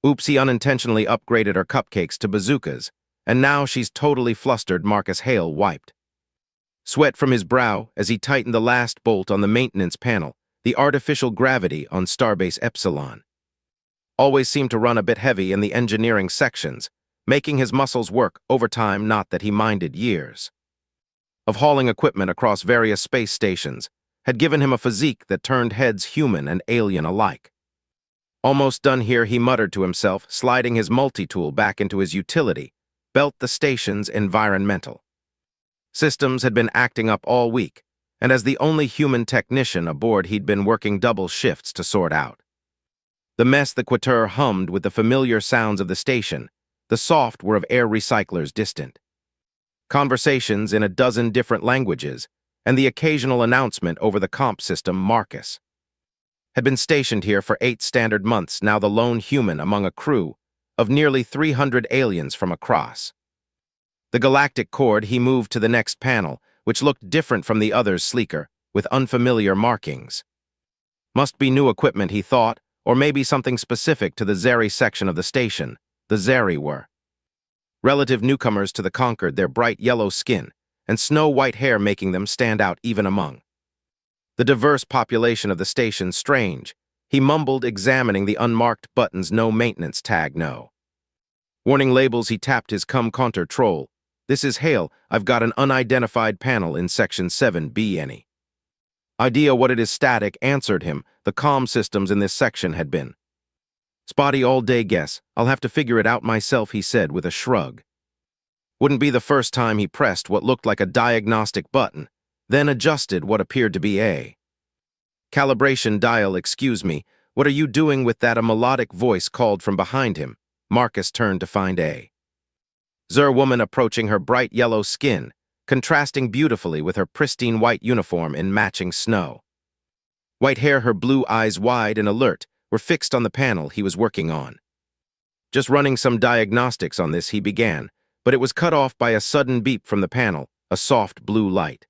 Oops, he unintentionally upgraded her cupcakes to bazookas, and now she's totally flustered. Marcus Hale wiped sweat from his brow as he tightened the last bolt on the maintenance panel. The artificial gravity on Starbase Epsilon always seemed to run a bit heavy in the engineering sections, making his muscles work overtime. Not that he minded. Years of hauling equipment across various space stations had given him a physique that turned heads human and alien alike. Almost done here, he muttered to himself, sliding his multi-tool back into his utility belt. The station's environmental systems had been acting up all week, and as the only human technician aboard, he'd been working double shifts to sort out the mess. The Quater hummed with the familiar sounds of the station, the soft whir of air recyclers, distant conversations in a dozen different languages, and the occasional announcement over the comp system. Marcus had been stationed here for 8 standard months, now the lone human among a crew of nearly 300 aliens from across the galactic chord. He moved to the next panel, which looked different from the others, sleeker, with unfamiliar markings. Must be new equipment, he thought, or maybe something specific to the Zeri section of the station. The Zeri were relative newcomers to the Conquered, their bright yellow skin and snow-white hair making them stand out even among the diverse population of the station. Strange, he mumbled, examining the unmarked buttons. No maintenance tag, no warning labels. He tapped his counter troll. This is Hale. I've got an unidentified panel in Section 7B. Any idea what it is? Static answered him. The comm systems in this section had been spotty all day. Guess I'll have to figure it out myself, he said with a shrug. Wouldn't be the first time. He pressed what looked like a diagnostic button, then adjusted what appeared to be a calibration dial. Excuse me, what are you doing with that? A melodic voice called from behind him. Marcus turned to find a Zer woman approaching, her bright yellow skin contrasting beautifully with her pristine white uniform in matching snow white hair. Her blue eyes, wide and alert, were fixed on the panel he was working on. Just running some diagnostics on this, he began, but it was cut off by a sudden beep from the panel. A soft blue light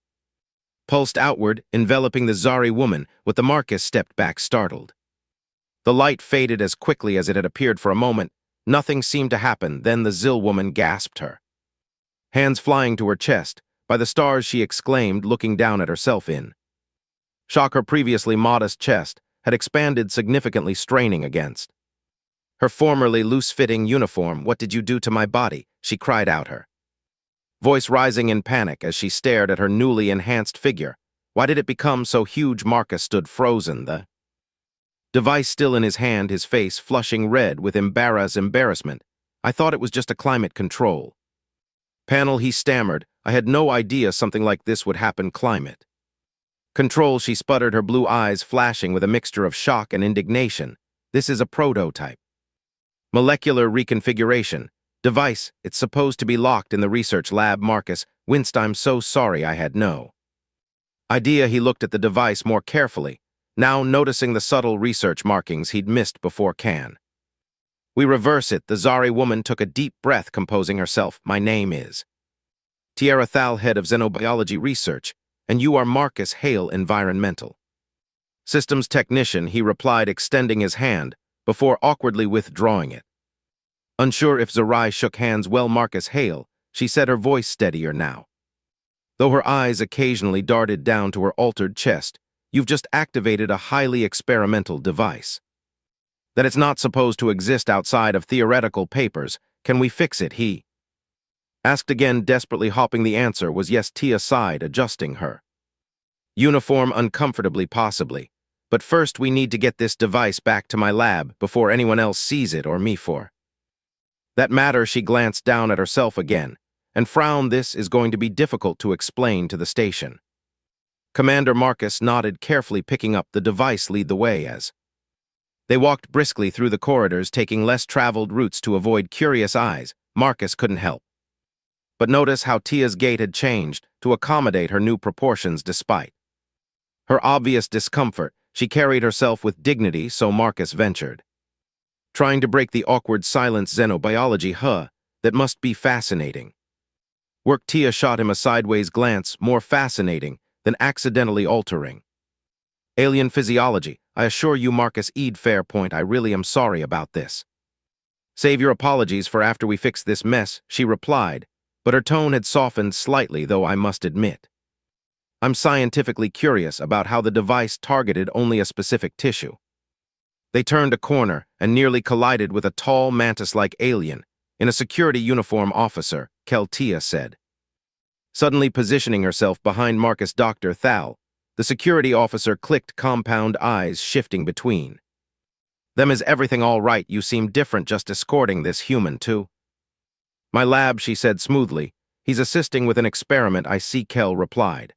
pulsed outward, enveloping the Zari woman. With the Marcus stepped back, startled. The light faded as quickly as it had appeared. For a moment, nothing seemed to happen. Then the Zil woman gasped, her hands flying to her chest. By the stars, she exclaimed, looking down at herself in shock. Her previously modest chest had expanded significantly, straining against her formerly loose-fitting uniform. What did you do to my body? She cried out, her voice rising in panic as she stared at her newly enhanced figure. Why did it become so huge? Marcus stood frozen, the device still in his hand, his face flushing red with embarrassment. I thought it was just a climate control panel, he stammered. I had no idea something like this would happen. Climate control, she sputtered, her blue eyes flashing with a mixture of shock and indignation. This is a prototype molecular reconfiguration device. It's supposed to be locked in the research lab. Marcus winced. I'm so sorry, I had no idea. He looked at the device more carefully, now noticing the subtle research markings he'd missed before. Can we reverse it? The Zari woman took a deep breath, composing herself. My name is Tierra Thal, head of xenobiology research, and you are Marcus Hale, environmental systems technician, he replied, extending his hand before awkwardly withdrawing it. Unsure if Zerai shook hands. Well, Marcus Hale, she said, her voice steadier now, though her eyes occasionally darted down to her altered chest. You've just activated a highly experimental device that it's not supposed to exist outside of theoretical papers. Can we fix it? He asked again, desperately hoping the answer was yes. Tia sighed, adjusting her uniform uncomfortably. Possibly, but first we need to get this device back to my lab before anyone else sees it, or me for that matter. She glanced down at herself again and frowned. This is going to be difficult to explain to the station commander. Marcus nodded, carefully picking up the device. Lead the way. As they walked briskly through the corridors, taking less traveled routes to avoid curious eyes, Marcus couldn't help but notice how Tia's gait had changed to accommodate her new proportions. Despite her obvious discomfort, she carried herself with dignity, so Marcus ventured, trying to break the awkward silence. Xenobiology, that must be fascinating work. Tia shot him a sideways glance. More fascinating than accidentally altering alien physiology, I assure you. Marcus eyed. Fair point. I really am sorry about this. Save your apologies for after we fix this mess, she replied, but her tone had softened slightly, though I must admit. I'm scientifically curious about how the device targeted only a specific tissue. They turned a corner and nearly collided with a tall mantis-like alien in a security uniform officer, Tia said. Suddenly positioning herself behind Marcus Dr. Thal, the security officer clicked, compound eyes shifting between. Them, is everything all right? You seem different just escorting this human too. My lab, she said smoothly. He's assisting with an experiment, I see, Kel replied.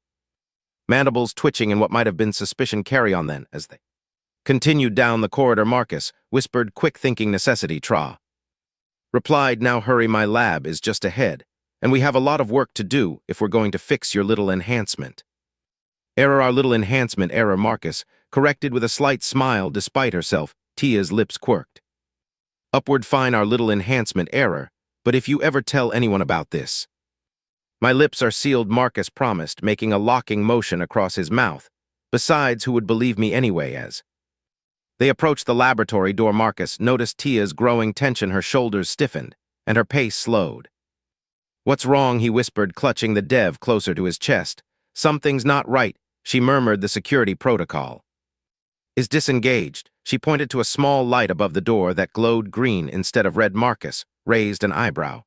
Mandibles twitching in what might have been suspicion. Carry on then, as they continued down the corridor. Marcus whispered, quick thinking necessity. Tra replied, now hurry, my lab is just ahead, and we have a lot of work to do if we're going to fix your little enhancement. Error, our little enhancement error, Marcus corrected with a slight smile despite herself. Tia's lips quirked. Upward, fine, our little enhancement error, but if you ever tell anyone about this. My lips are sealed, Marcus promised, making a locking motion across his mouth. Besides, who would believe me anyway? As they approached the laboratory door, Marcus noticed Tia's growing tension. Her shoulders stiffened, and her pace slowed. What's wrong? He whispered, clutching the dev closer to his chest. Something's not right, she murmured. The security protocol is disengaged. She pointed to a small light above the door that glowed green instead of red. Marcus raised an eyebrow.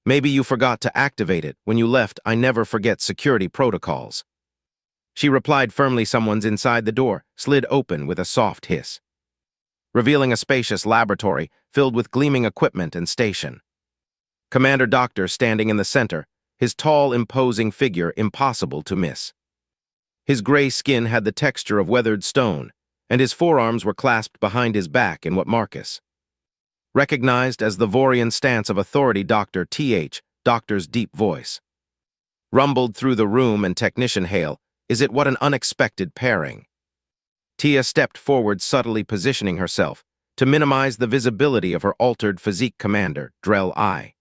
Maybe you forgot to activate it when you left. I never forget security protocols, she replied firmly. Someone's inside. The door slid open with a soft hiss, revealing a spacious laboratory filled with gleaming equipment and station. Commander Doctor standing in the center, his tall, imposing figure impossible to miss. His gray skin had the texture of weathered stone, and his forearms were clasped behind his back in what Marcus recognized as the Vorian stance of authority. Doctor's deep voice rumbled through the room, and technician hail, is it? What an unexpected pairing. Tia stepped forward, subtly positioning herself to minimize the visibility of her altered physique. Commander Drell, I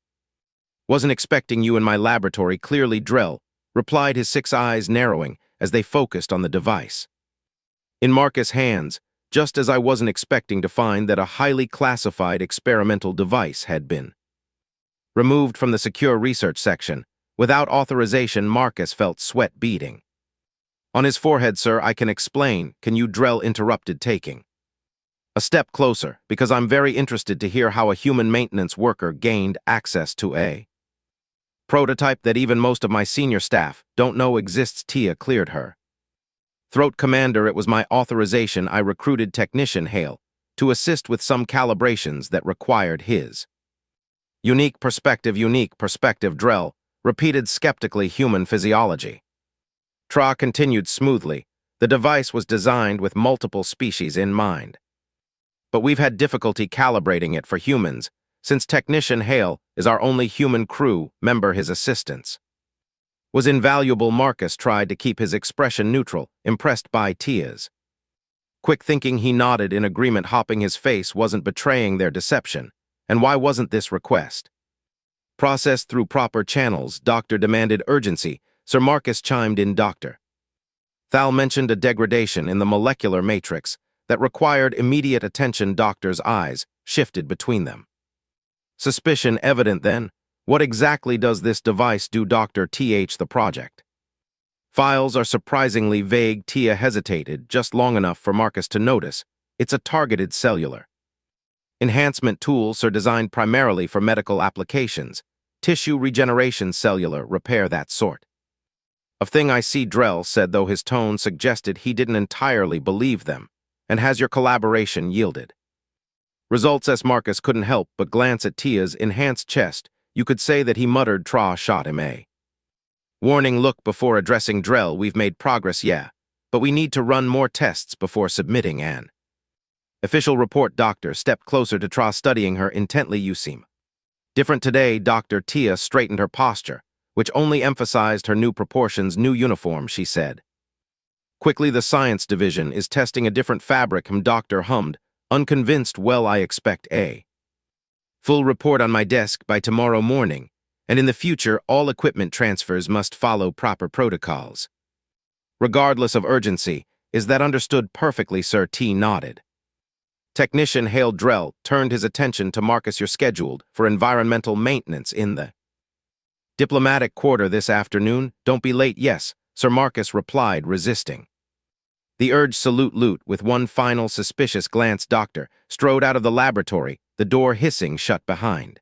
wasn't expecting you in my laboratory. Clearly, Drell replied, his 6 eyes narrowing as they focused on the device in Marcus' hands, just as I wasn't expecting to find that a highly classified experimental device had been removed from the secure research section without authorization. Marcus felt sweat beading on his forehead. Sir, I can explain. Can you? Drell interrupted, taking a step closer, because I'm very interested to hear how a human maintenance worker gained access to a prototype that even most of my senior staff don't know exists. Tia cleared her throat. Commander, it was my authorization. I recruited technician Hale to assist with some calibrations that required his unique perspective. Unique perspective, Drell repeated skeptically. Human physiology. Tra continued smoothly. The device was designed with multiple species in mind, but we've had difficulty calibrating it for humans since technician Hale is our only human crew member. His assistance was invaluable. Marcus tried to keep his expression neutral, impressed by Tia's quick thinking. He nodded in agreement, hopping his face wasn't betraying their deception. And why wasn't this request processed through proper channels? Doctor demanded urgency. Sir, Marcus chimed in. Dr. Thal mentioned a degradation in the molecular matrix that required immediate attention. Doctor's eyes shifted between them. Suspicion evident then. What exactly does this device do? Dr. The project files are surprisingly vague. Tia hesitated just long enough for Marcus to notice. It's a targeted cellular enhancement tool, sir, designed primarily for medical applications, tissue regeneration, cellular repair, that sort of thing. I see, Drell said, though his tone suggested he didn't entirely believe them. And has your collaboration yielded results? As Marcus couldn't help but glance at Tia's enhanced chest. You could say that he muttered. Tra shot him a warning look before addressing Drell. We've made progress, yeah, but we need to run more tests before submitting an official report. Doctor stepped closer to Tra, studying her intently. You seem different today. Tia straightened her posture, which only emphasized her new proportions. New uniform, she said quickly. The science division is testing a different fabric. Doctor hummed, unconvinced. Well, I expect a full report on my desk by tomorrow morning, and in the future all equipment transfers must follow proper protocols, regardless of urgency. Is that understood? Perfectly, sir. T nodded. Technician Hale Drell turned his attention to Marcus. You're scheduled for environmental maintenance in the diplomatic quarter this afternoon. Don't be late. Yes, Sir Marcus replied, resisting the urge. Salute with one final suspicious glance. Doctor strode out of the laboratory, the door hissing shut behind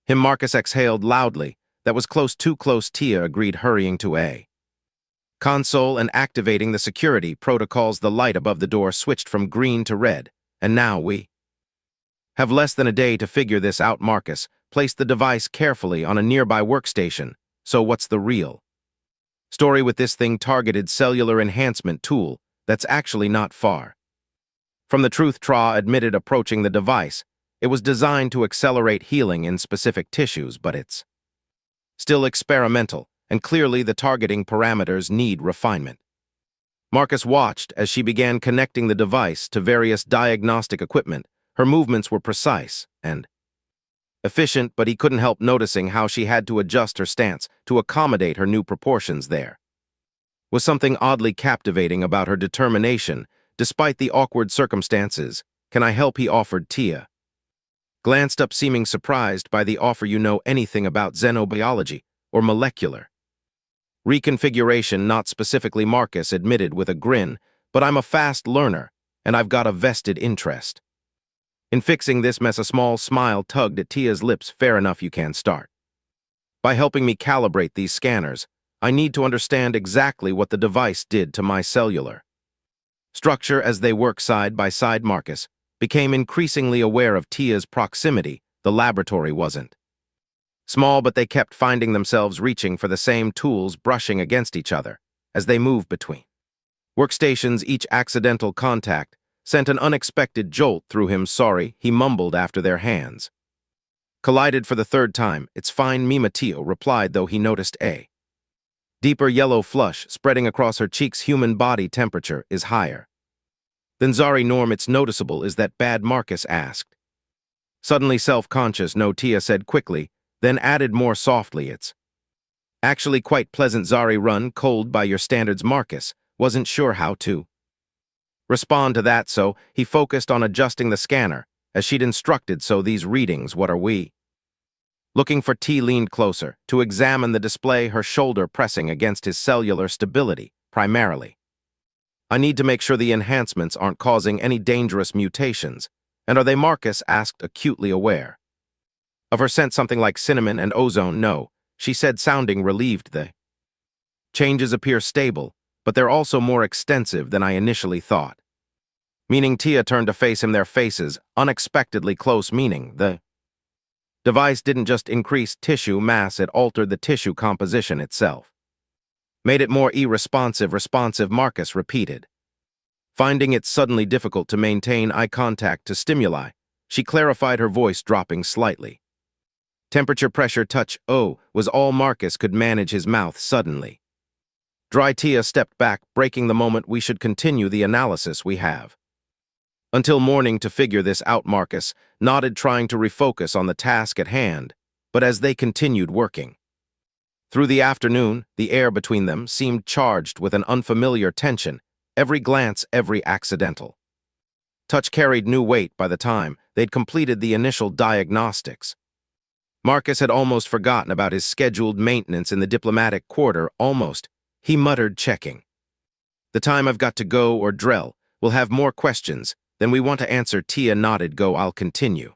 him. Marcus exhaled loudly. That was close, too close. Tia agreed, hurrying to a console and activating the security protocols. The light above the door switched from green to red. And now we have less than a day to figure this out. Marcus placed the device carefully on a nearby workstation. So what's the real story with this thing? Targeted cellular enhancement tool that's actually not far from the truth, Tra admitted, approaching the device. It was designed to accelerate healing in specific tissues, but it's still experimental, and clearly the targeting parameters need refinement. Marcus watched as she began connecting the device to various diagnostic equipment. Her movements were precise and efficient, but he couldn't help noticing how she had to adjust her stance to accommodate her new proportions. There was something oddly captivating about her determination, despite the awkward circumstances. Can I help? He offered. Tia glanced up, seeming surprised by the offer. You know anything about xenobiology or molecular reconfiguration? Not specifically, Marcus admitted with a grin, but I'm a fast learner, and I've got a vested interest in fixing this mess. A small smile tugged at Tia's lips. Fair enough, you can start by helping me calibrate these scanners. I need to understand exactly what the device did to my cellular structure. As they worked side by side, Marcus became increasingly aware of Tia's proximity. The laboratory wasn't small, but they kept finding themselves reaching for the same tools, brushing against each other as they moved between workstations. Each accidental contact sent an unexpected jolt through him. Sorry, he mumbled after their hands collided for the third time. It's fine, Mima, Tio replied, though he noticed a deeper yellow flush spreading across her cheeks. Human body temperature is higher than Zari norm. It's noticeable. Is that bad? Marcus asked, suddenly self-conscious. No, Tia said quickly, then added more softly, it's actually quite pleasant. Zari, run cold by your standards. Marcus wasn't sure how to respond to that, so he focused on adjusting the scanner as she'd instructed. So these readings, what are we looking for? T leaned closer to examine the display, her shoulder pressing against his cellular stability. Primarily, I need to make sure the enhancements aren't causing any dangerous mutations. And are they? Marcus asked, acutely aware of her scent, something like cinnamon and ozone. No, she said, sounding relieved. The changes appear stable, but they're also more extensive than I initially thought. Meaning? Tia turned to face him, their faces unexpectedly close. Meaning the device didn't just increase tissue mass, it altered the tissue composition itself. Made it more responsive, Marcus repeated, finding it suddenly difficult to maintain eye contact to stimuli. She clarified, her voice dropping slightly. Temperature, pressure, touch, was all Marcus could manage. His mouth suddenly dry. Tia stepped back, breaking the moment. We should continue the analysis. We have until morning to figure this out. Marcus nodded, trying to refocus on the task at hand, but as they continued working through the afternoon, the air between them seemed charged with an unfamiliar tension. Every glance, every accidental touch carried new weight. By the time they'd completed the initial diagnostics, Marcus had almost forgotten about his scheduled maintenance in the diplomatic quarter. Almost, he muttered, checking the time. I've got to go, or Drell will have more questions than we want to answer. Tia nodded. Go, I'll continue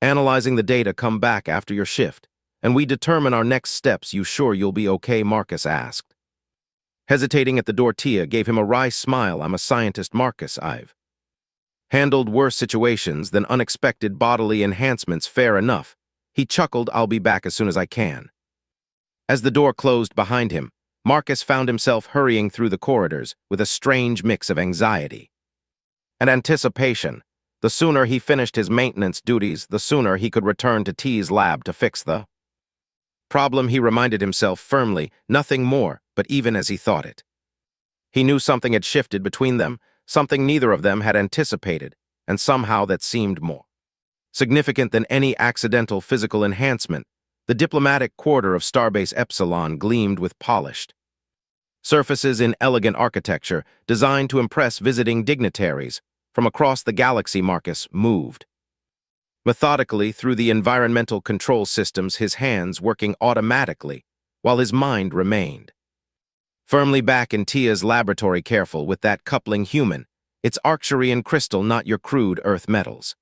analyzing the data. Come back after your shift, and we determine our next steps. You sure you'll be okay? Marcus asked, hesitating at the door. Tia gave him a wry smile. I'm a scientist, Marcus. I've handled worse situations than unexpected bodily enhancements. Fair enough. He chuckled. I'll be back as soon as I can. As the door closed behind him, Marcus found himself hurrying through the corridors with a strange mix of anxiety and anticipation. The sooner he finished his maintenance duties, the sooner he could return to T's lab to fix the problem. He reminded himself firmly, nothing more, but even as he thought it, he knew something had shifted between them, something neither of them had anticipated, and somehow that seemed more significant than any accidental physical enhancement. The diplomatic quarter of Starbase Epsilon gleamed with polished surfaces in elegant architecture designed to impress visiting dignitaries. From across the galaxy, Marcus moved. Methodically through the environmental control systems, his hands working automatically, while his mind remained. Firmly back in Tia's laboratory, careful with that coupling human. It's Arcturian crystal, not your crude earth metals.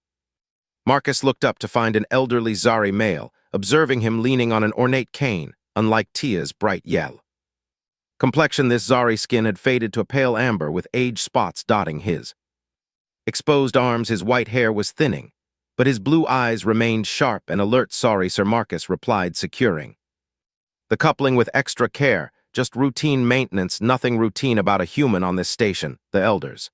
Marcus looked up to find an elderly Zari male, observing him leaning on an ornate cane, unlike Tia's bright yell. Complexion, this Zari skin had faded to a pale amber with age spots dotting his. Exposed arms, his white hair was thinning, but his blue eyes remained sharp and alert. Sorry, Sir, Marcus replied, securing the coupling with extra care, just routine maintenance, nothing routine about a human on this station, the elders.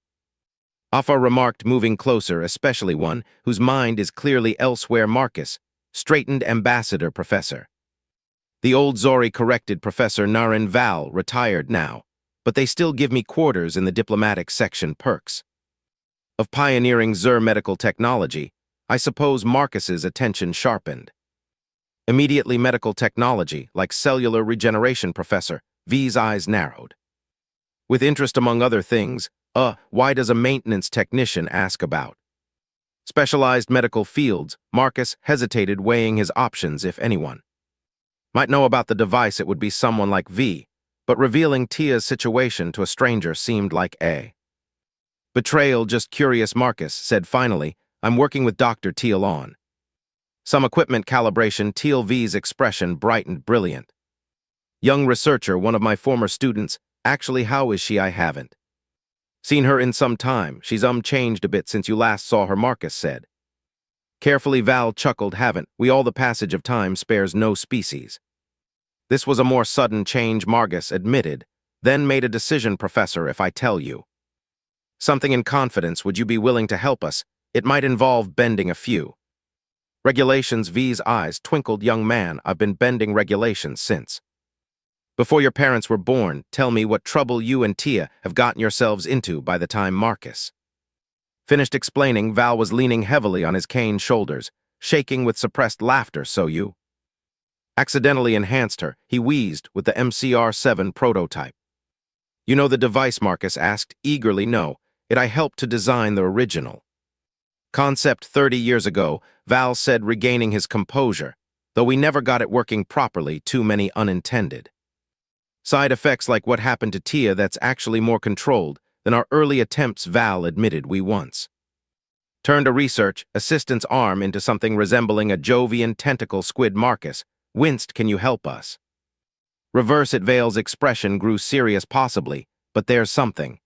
Afa remarked, moving closer, especially one whose mind is clearly elsewhere. Marcus straightened. Ambassador, Professor. The old Zori corrected. Professor Naren. Val, retired now, but they still give me quarters in the diplomatic section. Perks of pioneering Zur medical technology. I suppose Marcus's attention sharpened. Immediately, medical technology, like cellular regeneration, Professor. V's eyes narrowed. With interest among other things, why does a maintenance technician ask about specialized medical fields? Marcus hesitated, weighing his options. If anyone might know about the device, it would be someone like V, but revealing Tia's situation to a stranger seemed like a betrayal. Just curious, Marcus said finally. I'm working with Dr. Teal on some equipment calibration. Teal. V's expression brightened. Brilliant. Young researcher, one of my former students. Actually, how is she? I haven't seen her in some time. She's changed a bit since you last saw her, Marcus said. Carefully, Val chuckled. Haven't we all? The passage of time spares no species. This was a more sudden change, Marcus admitted, then made a decision. Professor, if I tell you something in confidence, would you be willing to help us? It might involve bending a few regulations. V's eyes twinkled. Young man, I've been bending regulations since before your parents were born. Tell me what trouble you and Tia have gotten yourselves into by the time Marcus finished explaining. Val was leaning heavily on his cane shoulders, shaking with suppressed laughter. So you accidentally enhanced her, he wheezed, with the MCR-7 prototype. You know the device? Marcus asked eagerly. No, I helped to design the original concept 30 years ago, Val said, regaining his composure, though we never got it working properly. Too many unintended side effects, like what happened to Tia. That's actually more controlled than our early attempts, Val admitted. We once turned a research assistant's arm into something resembling a Jovian tentacle squid. Marcus winced. Can you help us reverse it? Vale's expression grew serious. Possibly, but there's something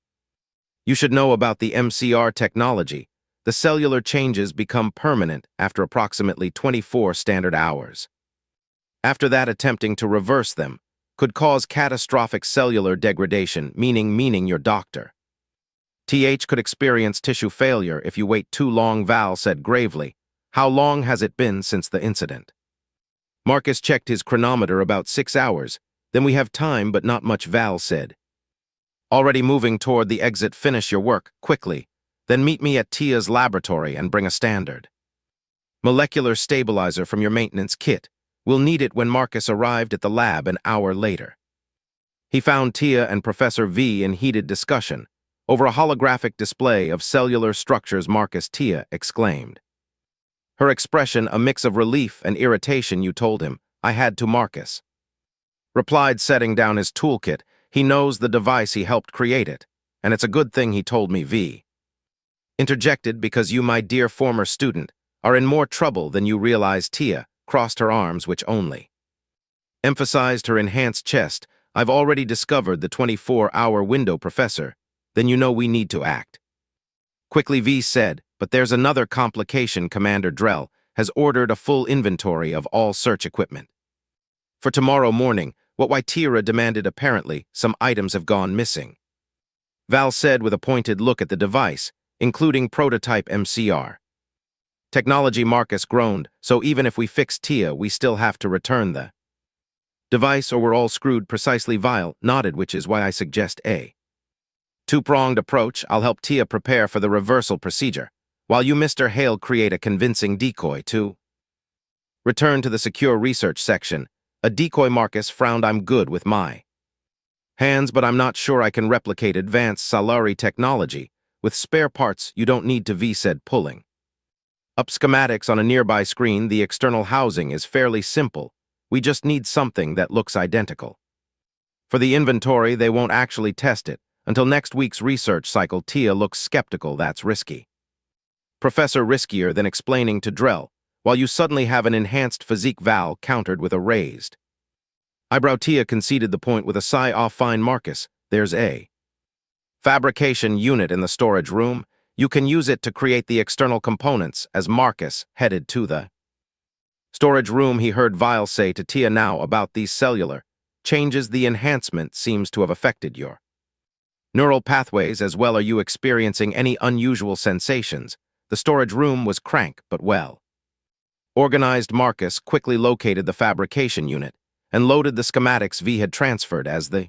you should know about the MCR technology. The cellular changes become permanent after approximately 24 standard hours. After that, attempting to reverse them could cause catastrophic cellular degradation, meaning your doctor could experience tissue failure if you wait too long, Val said gravely. How long has it been since the incident? Marcus checked his chronometer. About 6 hours. Then we have time, but not much, Val said. Already moving toward the exit. Finish your work, quickly. Then meet me at Tia's laboratory and bring a standard molecular stabilizer from your maintenance kit. We'll need it. When Marcus arrived at the lab an hour later, he found Tia and Professor V in heated discussion over a holographic display of cellular structures. Marcus, Tia exclaimed, her expression a mix of relief and irritation. You told him I had to, Marcus replied, setting down his toolkit. He knows the device, he helped create it, and it's a good thing he told me. V interjected, because you, my dear former student, are in more trouble than you realize. Tia crossed her arms, which only emphasized her enhanced chest. I've already discovered the 24-hour window, Professor. Then you know we need to act quickly, V said. But there's another complication. Commander Drell has ordered a full inventory of all search equipment for tomorrow morning. What Waitira demanded. Apparently, some items have gone missing, Val said with a pointed look at the device, including prototype MCR technology. Marcus groaned. So even if we fix Tia, we still have to return the device, or we're all screwed. Precisely, Vile nodded, which is why I suggest a two-pronged approach. I'll help Tia prepare for the reversal procedure, while you, Mr. Hale, create a convincing decoy to return to the secure research section. A decoy? Marcus frowned. I'm good with my hands, but I'm not sure I can replicate advanced Salari technology. With spare parts, you don't need to V said pulling. Up schematics on a nearby screen, the external housing is fairly simple. We just need something that looks identical. For the inventory, they won't actually test it. Until next week's research cycle, Tia looks skeptical that's risky. Professor riskier than explaining to Drell, while you suddenly have an enhanced physique Val countered with a raised eyebrow. Tia conceded the point with a sigh. Off fine, Marcus. There's a fabrication unit in the storage room. You can use it to create the external components. As Marcus headed to the storage room, he heard Vile say to Tia, now about these cellular changes, the enhancement seems to have affected your neural pathways as well. Are you experiencing any unusual sensations? The storage room was crank but well organized. Marcus quickly located the fabrication unit and loaded the schematics V had transferred. As the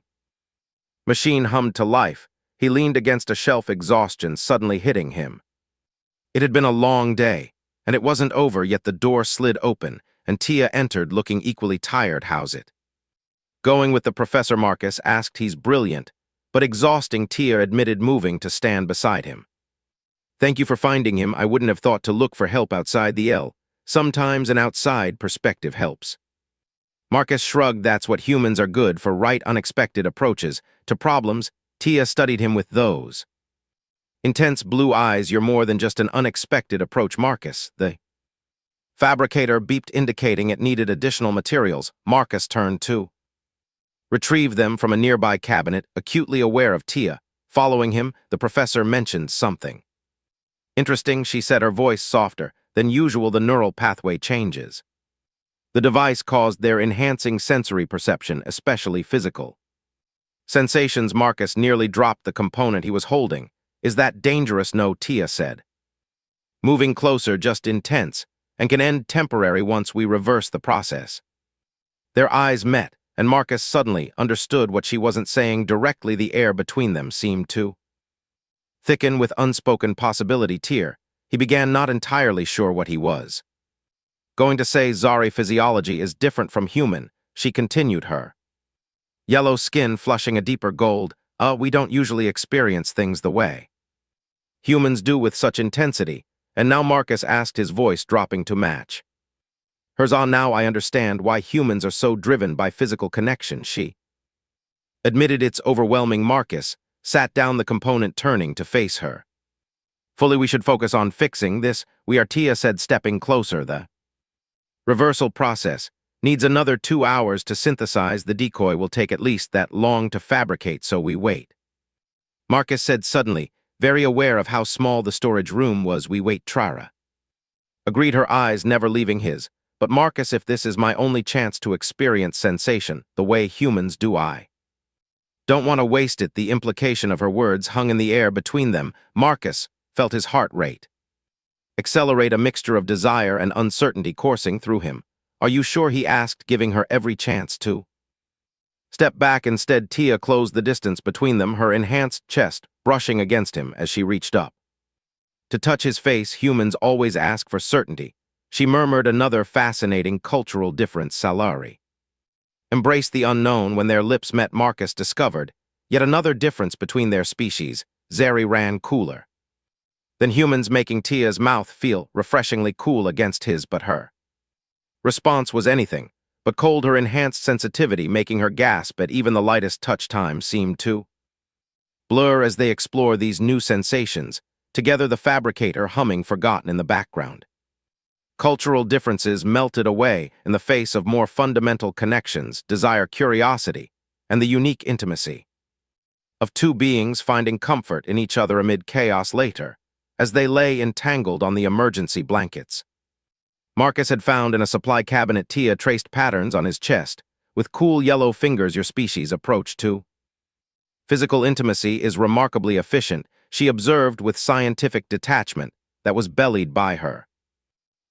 machine hummed to life, he leaned against a shelf, exhaustion suddenly hitting him. It had been a long day, and it wasn't over yet. The door slid open, and Tia entered looking equally tired. How's it going with the professor? Marcus asked. He's brilliant, but exhausting, Tia admitted, moving to stand beside him. Thank you for finding him. I wouldn't have thought to look for help outside the L. Sometimes an outside perspective helps. Marcus shrugged. That's what humans are good for, right? Unexpected approaches to problems. Tia studied him with those intense blue eyes. You're more than just an unexpected approach, Marcus. The fabricator beeped, indicating it needed additional materials. Marcus turned to retrieve them from a nearby cabinet, acutely aware of Tia. Following him, the professor mentioned something interesting, she said, her voice softer than usual. The neural pathway changes the device caused their enhancing sensory perception, especially physical sensations. Marcus nearly dropped the component he was holding. Is that dangerous? No, Tia said, moving closer. Just intense, and can end temporary once we reverse the process. Their eyes met, and Marcus suddenly understood what she wasn't saying directly. The air between them seemed to thicken with unspoken possibility. Tear. He began, not entirely sure what he was going to say. Zari physiology is different from human, she continued, her yellow skin flushing a deeper gold. We don't usually experience things the way humans do with such intensity. And now Marcus asked, his voice dropping to match hers. Now I understand why humans are so driven by physical connection, she admitted. It's overwhelming. Marcus sat down, the component turning to face her fully. We should focus on fixing this. We are, Tia said, stepping closer. The reversal process needs another 2 hours to synthesize. The decoy will take at least that long to fabricate, so we wait. Marcus said suddenly, very aware of how small the storage room was. We wait, Trara agreed, her eyes never leaving his. But Marcus, if this is my only chance to experience sensation the way humans do, I don't want to waste it. The implication of her words hung in the air between them. Marcus felt his heart rate accelerate, a mixture of desire and uncertainty coursing through him. Are you sure? He asked, giving her every chance to step back. Instead, Tia closed the distance between them, her enhanced chest brushing against him as she reached up to touch his face. Humans always ask for certainty, she murmured. Another fascinating cultural difference. Salari embraced the unknown. When their lips met, Marcus discovered yet another difference between their species. Zari ran cooler than humans, making Tia's mouth feel refreshingly cool against his, but her response was anything but cold. Her enhanced sensitivity making her gasp at even the lightest touch. Time seemed to blur as they explore these new sensations together, the fabricator humming forgotten in the background. Cultural differences melted away in the face of more fundamental connections, desire, curiosity, and the unique intimacy of two beings finding comfort in each other amid chaos. Later, as they lay entangled on the emergency blankets, Marcus had found in a supply cabinet. Tia traced patterns on his chest with cool yellow fingers. Your species' approach to physical intimacy is remarkably efficient, she observed with scientific detachment that was bellied by her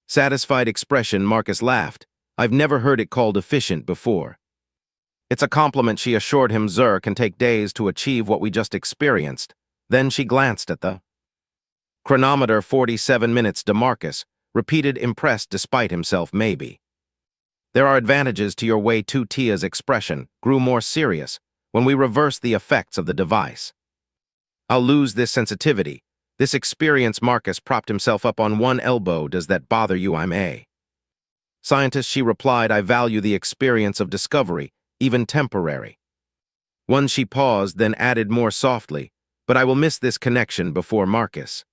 satisfied expression. Marcus laughed. I've never heard it called efficient before. It's a compliment, she assured him. Zur can take days to achieve what we just experienced. Then she glanced at the chronometer. 47 minutes. DeMarcus repeated, impressed despite himself. Maybe there are advantages to your way too. Tia's expression grew more serious. When we reverse the effects of the device, I'll lose this sensitivity. This experience, Marcus propped himself up on one elbow. Does that bother you? I'm a scientist, she replied. I value the experience of discovery, even temporary. One she paused, then added more softly, but I will miss this connection before Marcus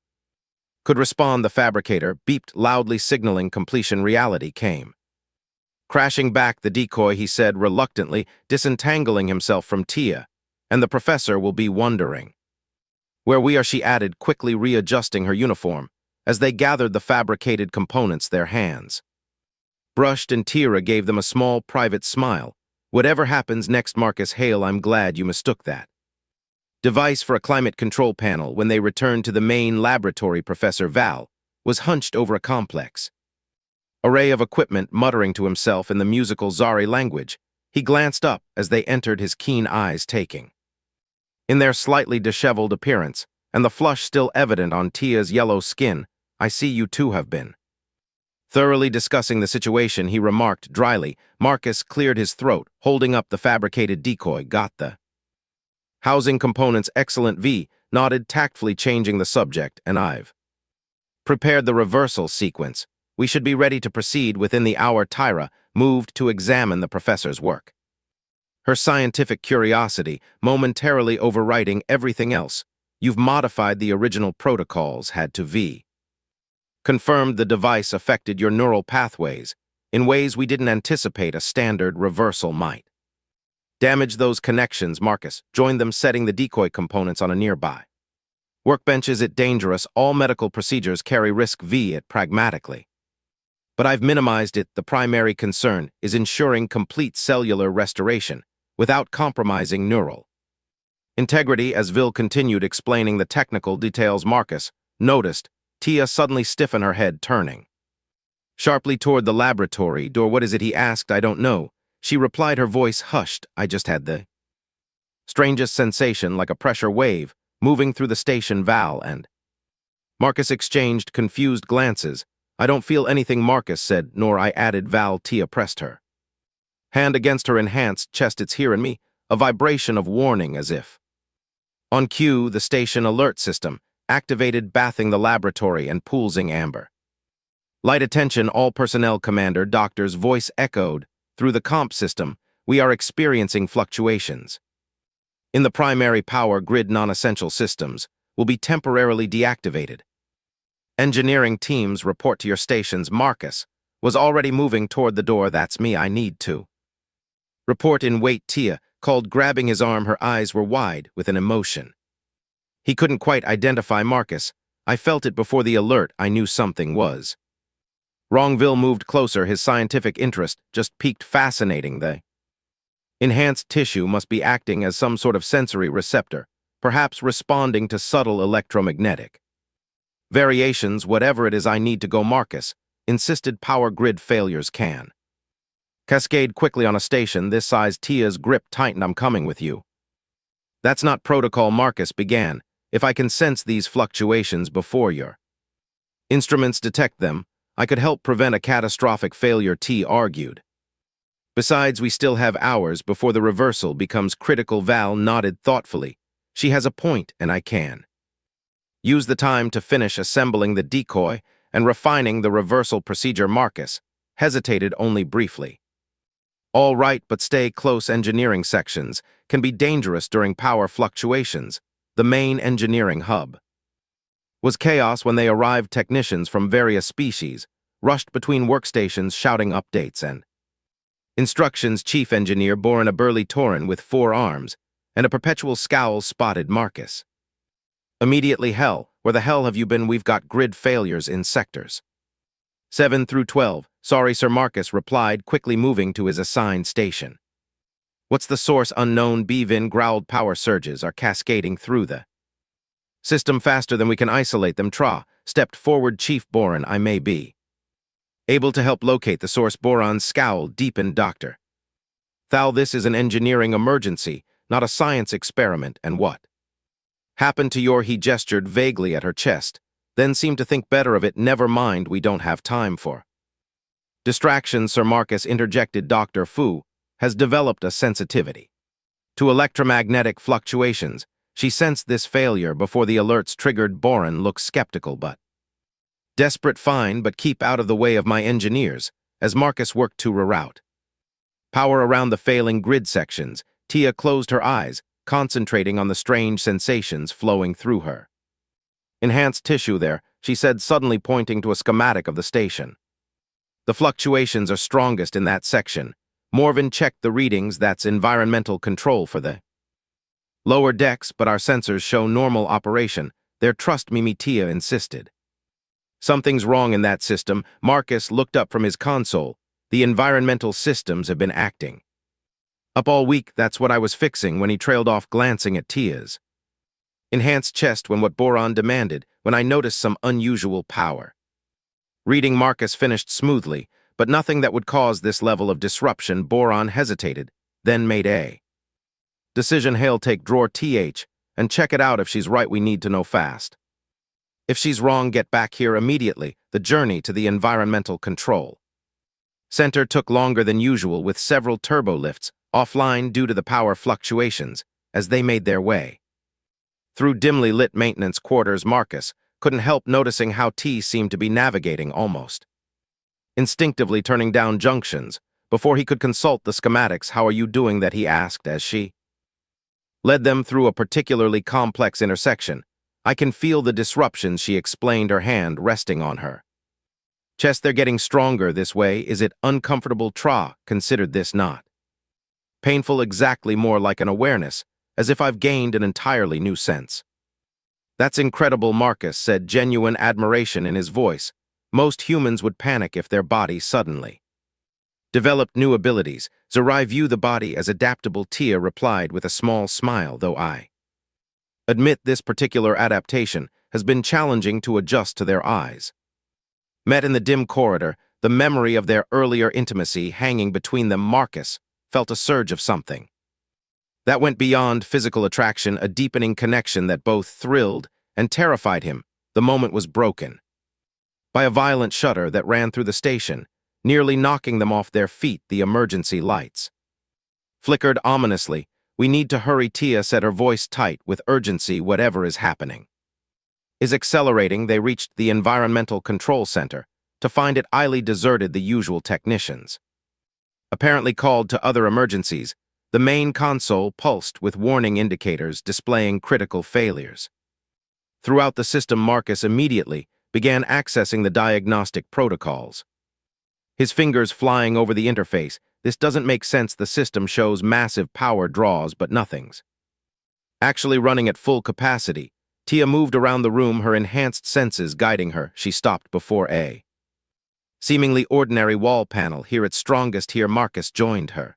could respond. The fabricator beeped loudly, signaling completion. Reality came crashing back. The decoy, he said reluctantly, disentangling himself from Tia, and the professor will be wondering where we are, she added, quickly readjusting her uniform as they gathered the fabricated components. Their hands brushed, and Tira gave them a small private smile. Whatever happens next, Marcus Hale, I'm glad you mistook that device for a climate control panel. When they returned to the main laboratory, Professor Val was hunched over a complex array of equipment, muttering to himself in the musical Zari language. He glanced up as they entered, his keen eyes taking in their slightly disheveled appearance, and the flush still evident on Tia's yellow skin. I see you two have been thoroughly discussing the situation, he remarked dryly. Marcus cleared his throat, holding up the fabricated decoy. Got the housing components? Excellent. V nodded, tactfully changing the subject. And I've prepared the reversal sequence. We should be ready to proceed within the hour. Tyra moved to examine the professor's work, her scientific curiosity momentarily overriding everything else. You've modified the original protocols, had to V confirmed the device affected your neural pathways in ways we didn't anticipate a standard reversal might. Damage those connections. Marcus joined them, setting the decoy components on a nearby workbench. Is it dangerous? All medical procedures carry risk. V it pragmatically, but I've minimized it. The primary concern is ensuring complete cellular restoration without compromising neural integrity. As Vil continued explaining the technical details, Marcus noticed Tia suddenly stiffen her head, turning sharply toward the laboratory door. What is it? He asked. I don't know, she replied, her voice hushed. I just had the strangest sensation, like a pressure wave moving through the station. Val and Marcus exchanged confused glances. I don't feel anything, Marcus said. Nor I, added Val. Tia pressed her hand against her enhanced chest. It's here in me, a vibration of warning, as if on cue. The station alert system activated, bathing the laboratory and pooling amber light. Attention all personnel. Commander Doctor's voice echoed through the comp system. We are experiencing fluctuations in the primary power grid. Non-essential systems will be temporarily deactivated. Engineering teams report to your stations. Marcus was already moving toward the door. That's me. I need to report in. Wait, Tia called, grabbing his arm. Her eyes were wide with an emotion he couldn't quite identify. Marcus, I felt it before the alert. I knew something was wrong. Vil moved closer, his scientific interest just piqued. Fascinating. The enhanced tissue must be acting as some sort of sensory receptor, perhaps responding to subtle electromagnetic variations. Whatever it is, I need to go. Marcus insisted. Power grid failures can cascade quickly on a station this size. Tia's grip tightened. I'm coming with you. That's not protocol, Marcus began. If I can sense these fluctuations before your instruments detect them, I could help prevent a catastrophic failure, T argued. Besides, we still have hours before the reversal becomes critical. Val nodded thoughtfully. She has a point, and I can use the time to finish assembling the decoy and refining the reversal procedure. Marcus hesitated only briefly. All right, but stay close. Engineering sections can be dangerous during power fluctuations. The main engineering hub was chaos when they arrived. Technicians from various species rushed between workstations, shouting updates and instructions. Chief Engineer Boren, a burly Tauren with 4 arms and a perpetual scowl, spotted Marcus. Immediately. Hell, where the hell have you been? We've got grid failures in sectors 7 through 12. Sorry, Sir, Marcus replied, quickly moving to his assigned station. What's the source? Unknown. Bevin growled. Power surges are cascading through the system faster than we can isolate them. Tra stepped forward. Chief Boren, I may be able to help locate the source. Boron's scowl deepened. Dr. Thal, this is an engineering emergency, not a science experiment. And what happened to your— He gestured vaguely at her chest, then seemed to think better of it. Never mind, we don't have time for distractions, Sir. Marcus interjected. Dr. Fu has developed a sensitivity to electromagnetic fluctuations. She sensed this failure before the alerts triggered. Boran looked skeptical but desperate. Fine, but keep out of the way of my engineers, as Marcus worked to reroute power around the failing grid sections. Tia closed her eyes, concentrating on the strange sensations flowing through her. Enhanced tissue there, she said, suddenly pointing to a schematic of the station. The fluctuations are strongest in that section. Morven checked the readings. That's environmental control for the lower decks, but our sensors show normal operation. Trust me, Tia insisted. Something's wrong in that system. Marcus looked up from his console. The environmental systems have been acting up all week. That's what I was fixing when he trailed off, glancing at Tia's enhanced chest when what Boran demanded, when I noticed some unusual power. Reading Marcus finished smoothly, but nothing that would cause this level of disruption. Boran hesitated, then made a decision. Hail, take drawer TH, and check it out. If she's right, we need to know fast. If she's wrong, get back here immediately. The journey to the environmental control center took longer than usual, with several turbo lifts offline due to the power fluctuations. As they made their way through dimly lit maintenance quarters, Marcus couldn't help noticing how T seemed to be navigating almost instinctively, turning down junctions before he could consult the schematics. How are you doing that? He asked as she led them through a particularly complex intersection. I can feel the disruptions, she explained, her hand resting on her chest. They're getting stronger this way. Is it uncomfortable? Tra considered this not painful, exactly, more like an awareness, as if I've gained an entirely new sense. That's incredible, Marcus said, genuine admiration in his voice. Most humans would panic if their body suddenly developed new abilities. Zerai view the body as adaptable, Tia replied with a small smile, though I admit this particular adaptation has been challenging to adjust to their eyes. Met in the dim corridor, the memory of their earlier intimacy hanging between them. Marcus felt a surge of something that went beyond physical attraction, a deepening connection that both thrilled and terrified him. The moment was broken by a violent shudder that ran through the station, nearly knocking them off their feet. The emergency lights flickered ominously. We need to hurry, Tia said, her voice tight with urgency. Whatever is happening is accelerating. They reached the environmental control center to find it idly deserted. The usual technicians apparently called to other emergencies. The main console pulsed with warning indicators displaying critical failures throughout the system. Marcus immediately began accessing the diagnostic protocols, his fingers flying over the interface. This doesn't make sense. The system shows massive power draws, but nothing's actually running at full capacity. Tia moved around the room, her enhanced senses guiding her. She stopped before a seemingly ordinary wall panel. Here its strongest. Here Marcus joined her,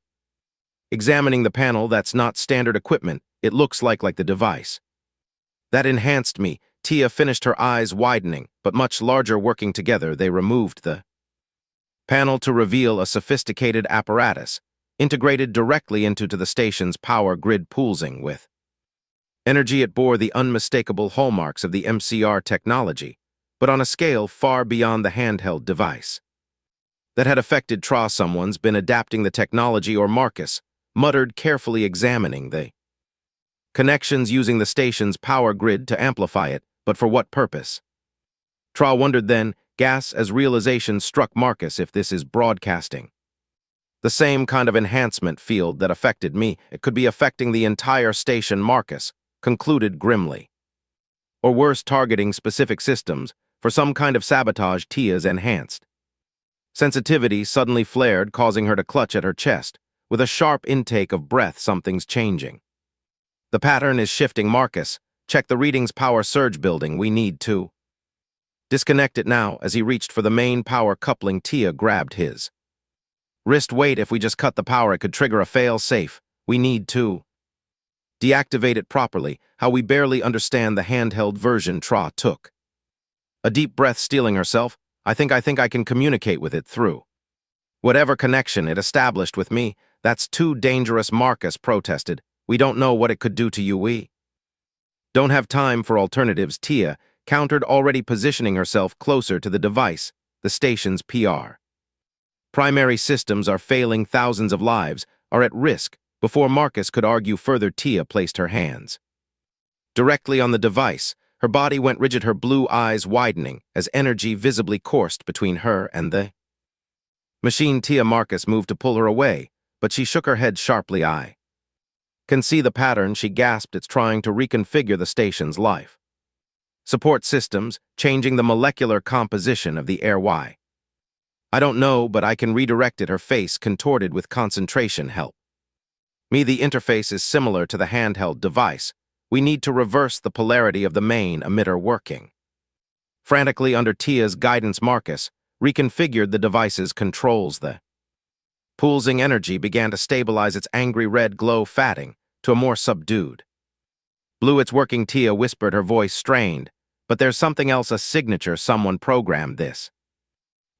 examining the panel. That's not standard equipment. It looks like the device that enhanced me. Tia finished, her eyes widening, but much larger. Working together, they removed the panel to reveal a sophisticated apparatus integrated directly into the station's power grid, pulsing with energy. It bore the unmistakable hallmarks of the MCR technology, but on a scale far beyond the handheld device that had affected Tra. Someone's been adapting the technology, or Marcus muttered, carefully examining the connections, using the station's power grid to amplify it. But for what purpose? Tra wondered, then gas as realization struck Marcus. If this is broadcasting the same kind of enhancement field that affected me, it could be affecting the entire station, Marcus concluded grimly. Or worse, targeting specific systems for some kind of sabotage. Tia's enhanced sensitivity suddenly flared, causing her to clutch at her chest with a sharp intake of breath. Something's changing. The pattern is shifting. Marcus, check the readings. Power surge building. We need to disconnect it now. As he reached for the main power coupling, Tia grabbed his wrist. Wait, if we just cut the power, it could trigger a fail-safe. We need to deactivate it properly. How? We barely understand the handheld version. Tra took a deep breath, steeling herself. I think I can communicate with it through whatever connection it established with me. That's too dangerous, Marcus protested. We don't know what it could do to you. We don't have time for alternatives, Tia countered, already positioning herself closer to the device. The station's primary systems are failing. Thousands of lives are at risk. Before Marcus could argue further, Tia placed her hands Directly on the device, her body went rigid, her blue eyes widening as energy visibly coursed between her and the machine. Tia Marcus moved to pull her away, but she shook her head sharply. "I can see the pattern," she gasped. "It's trying to reconfigure the station's life support systems, changing the molecular composition of the air. Why? I don't know, but I can redirect it." Her face contorted with concentration. "Help me. The interface is similar to the handheld device. We need to reverse the polarity of the main emitter working." Frantically under Tia's guidance, Marcus reconfigured the device's controls. The pulsing energy began to stabilize, its angry red glow fading to a more subdued blue. "It's working," Tia whispered, her voice strained. "But there's something else, a signature. Someone programmed this."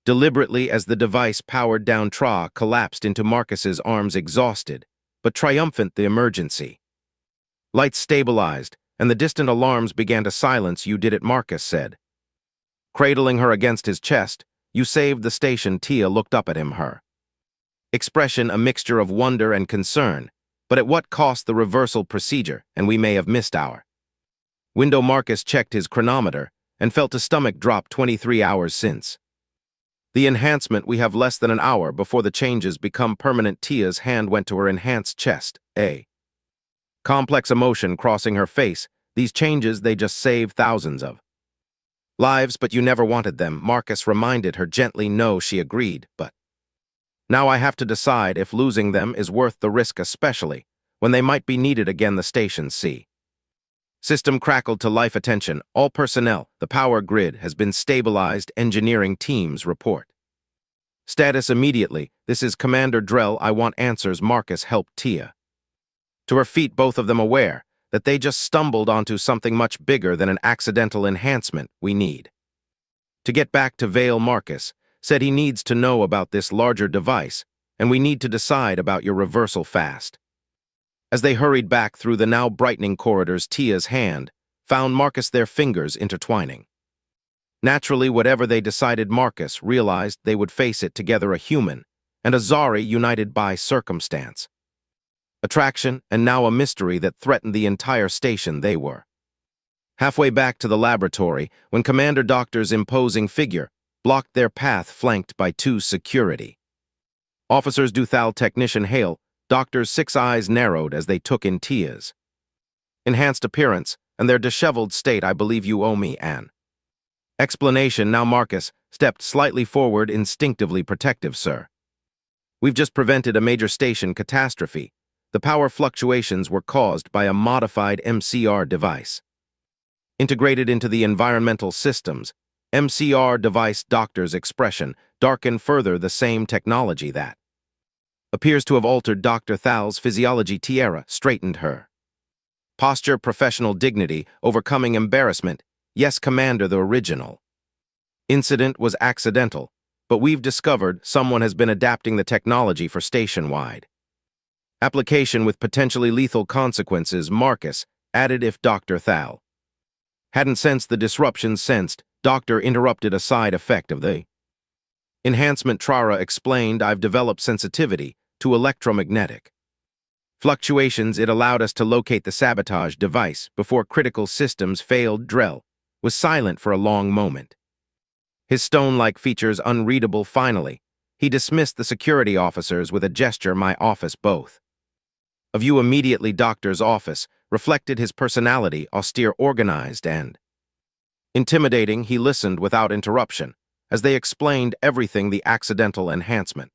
Deliberately, as the device powered down, Tra collapsed into Marcus's arms, exhausted but triumphant. The emergency lights stabilized, and the distant alarms began to silence. "You did it," Marcus said, cradling her against his chest. "You saved the station." Tia looked up at him, her expression a mixture of wonder and concern. "But at what cost? The reversal procedure, and we may have missed our window." Marcus checked his chronometer and felt his stomach drop. 23 hours since the enhancement. We have less than an hour before the changes become permanent. Tia's hand went to her enhanced chest, a complex emotion crossing her face. "These changes, they just save thousands of lives." "But you never wanted them," Marcus reminded her gently. "No," she agreed, "but now I have to decide if losing them is worth the risk, especially when they might be needed again." The station's system crackled to life. "Attention, all personnel. The power grid has been stabilized. Engineering teams report status immediately. This is Commander Drell. I want answers." Marcus helped Tia to her feet, both of them aware that they just stumbled onto something much bigger than an accidental enhancement. "We need to get back to Vale," Marcus said. "He needs to know about this larger device, and we need to decide about your reversal fast." As they hurried back through the now brightening corridors, Tia's hand found Marcus, their fingers intertwining. Naturally, whatever they decided, Marcus realized they would face it together, a human and a Zari united by circumstance, attraction, and now a mystery that threatened the entire station. They were halfway back to the laboratory when Commander Doctor's imposing figure blocked their path, flanked by two security officers. "Duthal, Technician Hale." Doctor's 6 eyes narrowed as they took in Tia's enhanced appearance and their disheveled state. "I believe you owe me an explanation now." Marcus stepped slightly forward, instinctively protective. "Sir, we've just prevented a major station catastrophe. The power fluctuations were caused by a modified MCR device integrated into the environmental systems." MCR device. Doctor's expression darkened further. "The same technology that appears to have altered Dr. Thal's physiology." Tiara straightened her posture, professional dignity overcoming embarrassment. "Yes, Commander, the original incident was accidental, but we've discovered someone has been adapting the technology for station-wide application with potentially lethal consequences." Marcus added, "If Dr. Thal hadn't sensed the disruption." "Sensed," Doctor interrupted, "a side effect of the enhancement." Trara explained, "I've developed sensitivity to electromagnetic fluctuations. It allowed us to locate the sabotage device before critical systems failed." Drell was silent for a long moment, his stone-like features unreadable. Finally, he dismissed the security officers with a gesture. "My office, both of you immediately." Doctor's office reflected his personality, austere, organized, and intimidating. He listened without interruption as they explained everything: the accidental enhancement,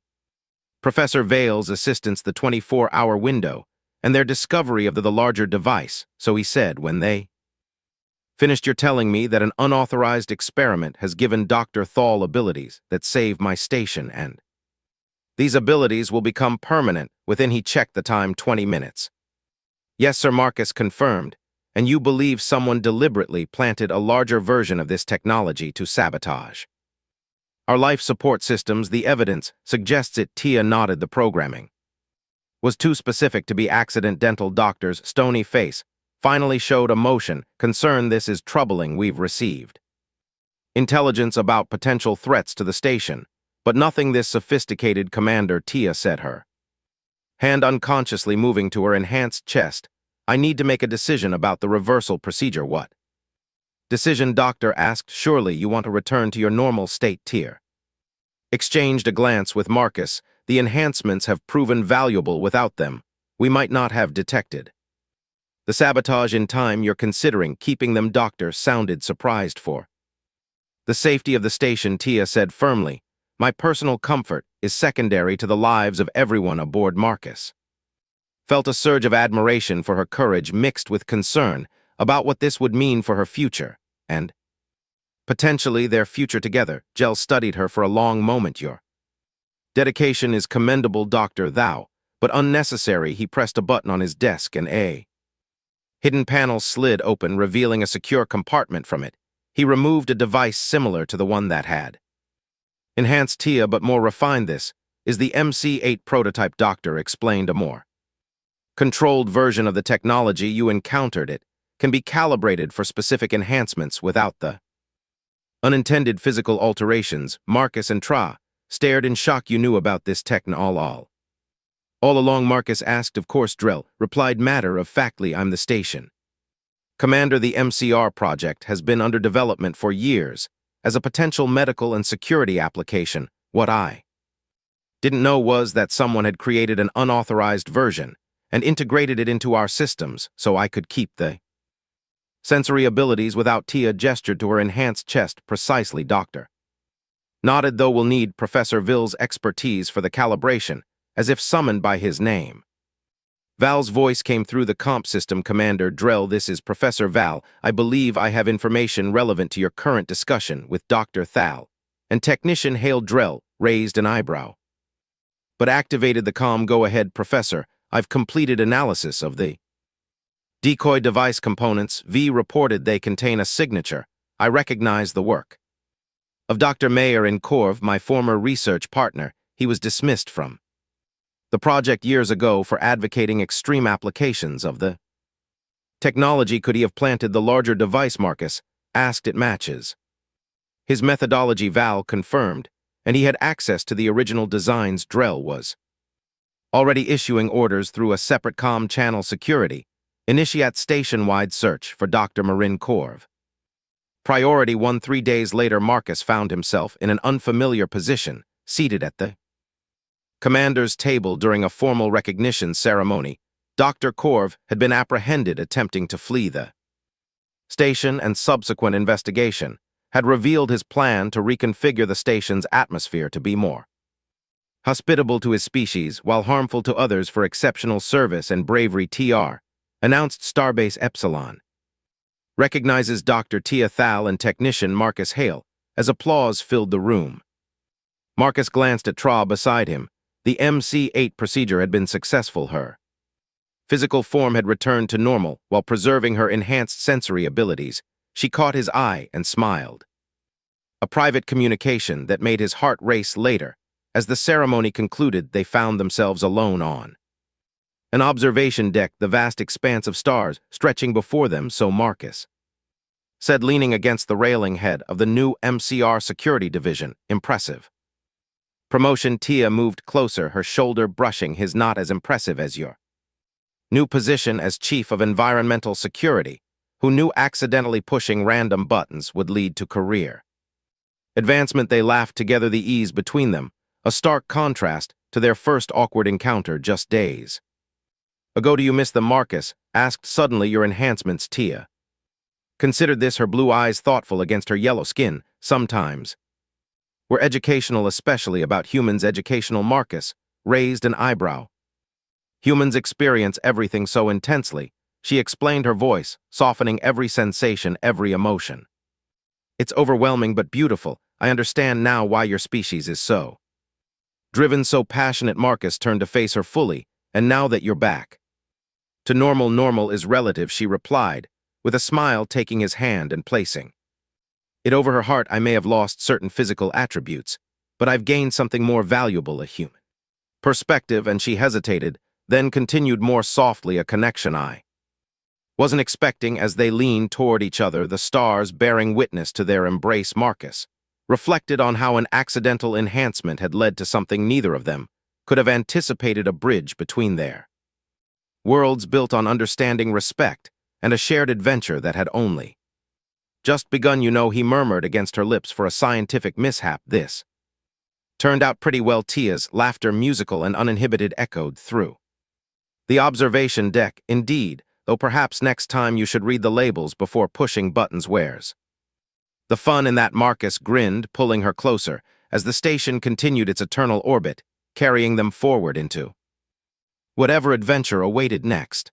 Professor Vale's assistance, the 24-hour window, and their discovery of the larger device. "So," he said, "when they finished, you're telling me that an unauthorized experiment has given Dr. Thal abilities that save my station, and these abilities will become permanent within." He checked the time. 20 minutes. "Yes, Sir," Marcus confirmed. "And you believe someone deliberately planted a larger version of this technology to sabotage our life support systems? The evidence suggests it." Tia nodded. "The programming was too specific to be accidental." Doctor's stony face finally showed emotion. "Concern. This is troubling. We've received intelligence about potential threats to the station, but nothing this sophisticated." Commander, Tia said, her hand unconsciously moving to her enhanced chest. I need to make a decision about the reversal procedure. What? Decision, doctor asked. Surely you want to return to your normal state tier. Exchanged a glance with Marcus. The enhancements have proven valuable without them. We might not have detected. The sabotage in time you're considering keeping them, doctor sounded surprised for. The safety of the station, Tia said firmly. My personal comfort is secondary to the lives of everyone aboard Marcus. Felt a surge of admiration for her courage mixed with concern about what this would mean for her future, and potentially their future together. Gel studied her for a long moment. Your dedication is commendable, doctor, thou, but unnecessary. He pressed a button on his desk and a hidden panel slid open, revealing a secure compartment from it. He removed a device similar to the one that had enhanced Tia but more refined. This is the MC-8 prototype, doctor explained. A more controlled version of the technology you encountered. It can be calibrated for specific enhancements without the unintended physical alterations. Marcus and Tra stared in shock. You knew about this tech all along, Marcus asked. Of course, Drill replied matter-of-factly. I'm the station commander. The MCR project has been under development for years as a potential medical and security application. What I didn't know was that someone had created an unauthorized version and integrated it into our systems so I could keep the sensory abilities without. Tia gestured to her enhanced chest. Precisely, doctor nodded. Though we'll need Professor Ville's expertise for the calibration, as if summoned by his name. Val's voice came through the comp system. Commander Drell, this is Professor Val. I believe I have information relevant to your current discussion with Dr. Thal. And technician Hale. Drell raised an eyebrow, but activated the comm. Go ahead, Professor. I've completed analysis of the decoy device components. V reported they contain a signature. I recognize the work of Dr. Mayer in Corv, my former research partner. He was dismissed from the project years ago for advocating extreme applications of the technology. Could he have planted the larger device? Marcus asked. It matches his methodology, Val confirmed, and he had access to the original designs. Drell was already issuing orders through a separate comm channel. Security initiate station-wide search for Dr. Marin Corv. Priority 1. 3 days later, Marcus found himself in an unfamiliar position, seated at the commander's table during a formal recognition ceremony. Dr. Corv had been apprehended attempting to flee the station, and subsequent investigation had revealed his plan to reconfigure the station's atmosphere to be more hospitable to his species while harmful to others for exceptional service and bravery. TR announced Starbase Epsilon recognizes Dr. Tia Thal and technician Marcus Hale as applause filled the room. Marcus glanced at Tra beside him. The MC-8 procedure had been successful. Her physical form had returned to normal while preserving her enhanced sensory abilities. She caught his eye and smiled. A private communication that made his heart race. Later, as the ceremony concluded, they found themselves alone on an observation deck, the vast expanse of stars stretching before them. So Marcus said, leaning against the railing, head of the new MCR security division. Impressive promotion. Tia moved closer, her shoulder brushing his. Not as impressive as your new position as chief of environmental security. Who knew accidentally pushing random buttons would lead to career advancement? They laughed together, the ease between them a stark contrast to their first awkward encounter just days ago. Do you miss them? Marcus asked suddenly. Your enhancements? Tia considered this, her blue eyes thoughtful against her yellow skin. Sometimes were educational, especially about humans. Educational? Marcus raised an eyebrow. Humans experience everything so intensely, she explained, her voice softening every sensation, every emotion. It's overwhelming but beautiful. I understand now why your species is so driven, so passionate. Marcus turned to face her fully. And now that you're back to normal. Normal is relative, she replied, with a smile, taking his hand and placing it over her heart. I may have lost certain physical attributes, but I've gained something more valuable, a human perspective. And she hesitated, then continued more softly, a connection I wasn't expecting. As they leaned toward each other, the stars bearing witness to their embrace, Marcus reflected on how an accidental enhancement had led to something neither of them could have anticipated, a bridge between their Worlds built on understanding respect, and a shared adventure that had only just begun. He murmured against her lips for a scientific mishap. This turned out pretty well. Tia's laughter, musical and uninhibited, echoed through the observation deck. Indeed, though perhaps next time you should read the labels before pushing buttons. Where's the fun in that? Marcus grinned, pulling her closer, as the station continued its eternal orbit, carrying them forward into whatever adventure awaited next.